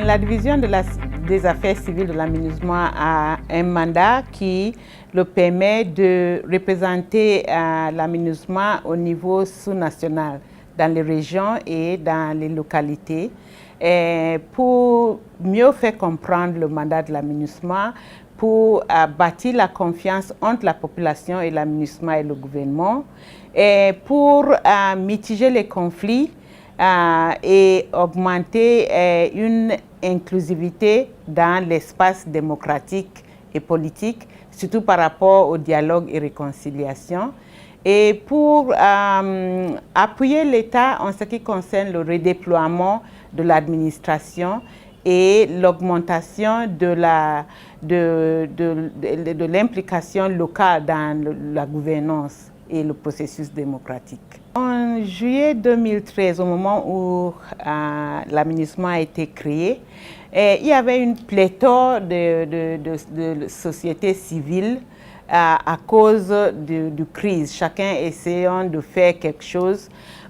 La division des affaires civiles de la MINUSMA a un mandat qui le permet de représenter la MINUSMA au niveau sous-national, dans les régions et dans les localités. Pour mieux faire comprendre le mandat de la MINUSMA, pour bâtir la confiance entre la population et la MINUSMA et le gouvernement, et pour mitiger les conflits et augmenter une inclusivité dans l'espace démocratique et politique, surtout par rapport au dialogue et réconciliation, et pour appuyer l'État en ce qui concerne le redéploiement de l'administration et l'augmentation de l'implication locale dans la gouvernance et le processus démocratique. En juillet 2013, au moment où la MINUSMA a été créée, il y avait une pléthore de sociétés civiles à cause de crise, chacun essayant de faire quelque chose.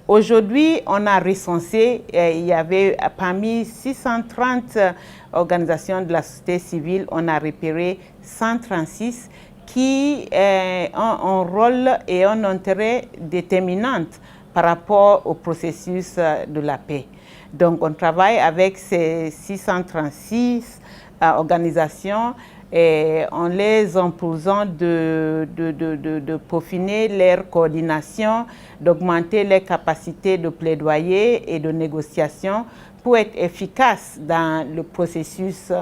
Aujourd'hui, on a recensé, il y avait parmi 630 organisations de la société civile, on a repéré 136 qui ont un rôle et un intérêt déterminant par rapport au processus de la paix. Donc, on travaille avec ces 636 organisations et en les imposant de peaufiner leur coordination, d'augmenter leurs capacités de plaidoyer et de négociation pour être efficaces dans le processus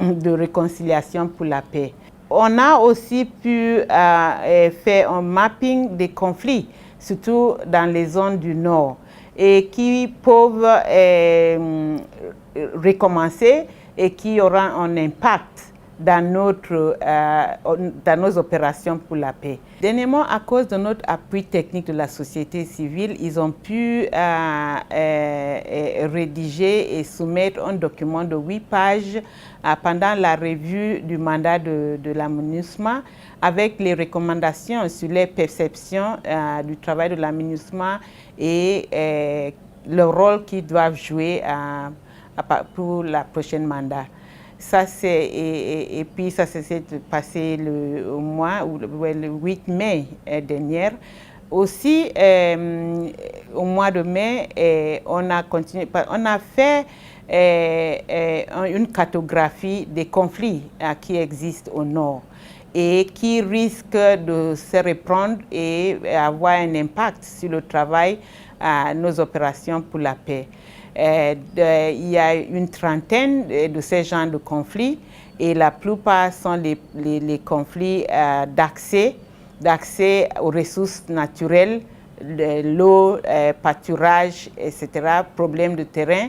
de réconciliation pour la paix. On a aussi pu faire un mapping des conflits, surtout dans les zones du Nord, et qui peuvent recommencer et qui auront un impact dans nos opérations pour la paix. Dernièrement, à cause de notre appui technique de la société civile, ils ont pu rédiger et soumettre un document de 8 pages pendant la revue du mandat de la MINUSMA avec les recommandations sur les perceptions du travail de la MINUSMA et le rôle qu'ils doivent jouer pour la prochaine mandat. Ça, et puis ça s'est passé le 8 mai dernier. Aussi, au mois de mai, on a fait une cartographie des conflits qui existent au Nord et qui risquent de se reprendre et avoir un impact sur le travail, nos opérations pour la paix. Il y a une trentaine de ces genres de conflits et la plupart sont les conflits d'accès aux ressources naturelles, l'eau, pâturage, etc., problèmes de terrain.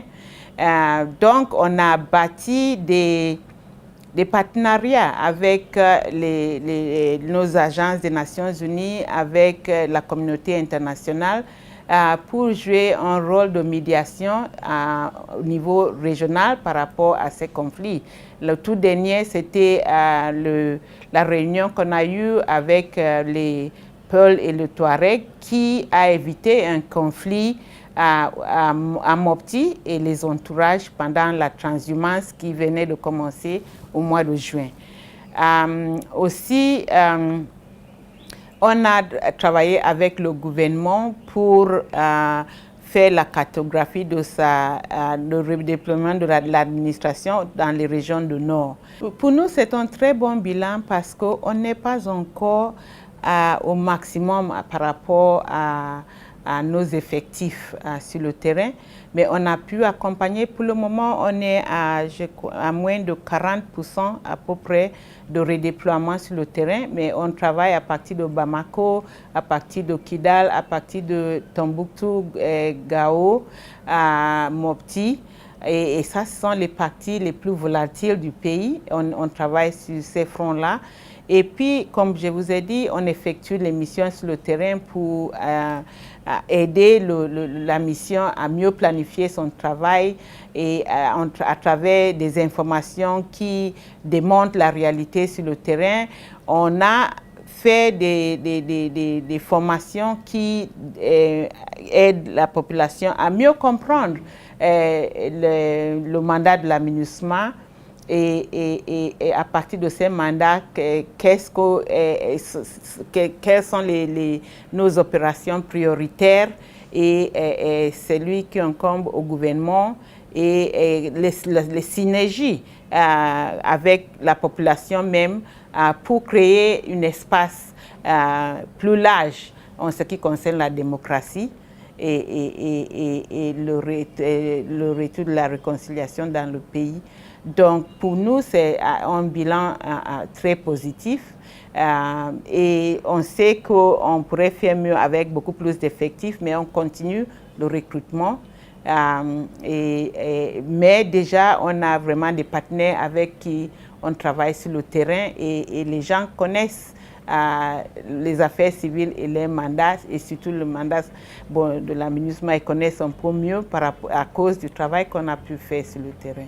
Donc, on a bâti des partenariats avec nos agences des Nations Unies, avec la communauté internationale, pour jouer un rôle de médiation au niveau régional par rapport à ces conflits. Le tout dernier, c'était la réunion qu'on a eue avec les Peuls et le Touareg qui a évité un conflit à Mopti et les entourages pendant la transhumance qui venait de commencer au mois de juin. Aussi, on a travaillé avec le gouvernement pour faire la cartographie de le redéploiement de l'administration dans les régions du Nord. Pour nous, c'est un très bon bilan parce qu'on n'est pas encore au maximum par rapport à nos effectifs sur le terrain, mais on a pu accompagner. Pour le moment, on est à moins de 40% à peu près de redéploiement sur le terrain, mais on travaille à partir de Bamako, à partir de Kidal, à partir de Tombouctou, Gao, Mopti. Et ça, ce sont les parties les plus volatiles du pays. On travaille sur ces fronts-là. Et puis, comme je vous ai dit, on effectue les missions sur le terrain pour aider la mission à mieux planifier son travail et à travers des informations qui démontrent la réalité sur le terrain. On a fait des formations qui aident la population à mieux comprendre le mandat de la MINUSMA et à partir de ces mandats, quelles sont nos opérations prioritaires et celui qui incombe au gouvernement et les synergies avec la population même pour créer un espace plus large en ce qui concerne la démocratie et le retour de la réconciliation dans le pays. Donc pour nous, c'est un bilan très positif et on sait qu'on pourrait faire mieux avec beaucoup plus d'effectifs, mais on continue le recrutement. Mais déjà, on a vraiment des partenaires avec qui on travaille sur le terrain et les gens connaissent les affaires civiles et les mandats, et surtout le mandat de la MINUSMA, ils connaissent un peu mieux à cause du travail qu'on a pu faire sur le terrain.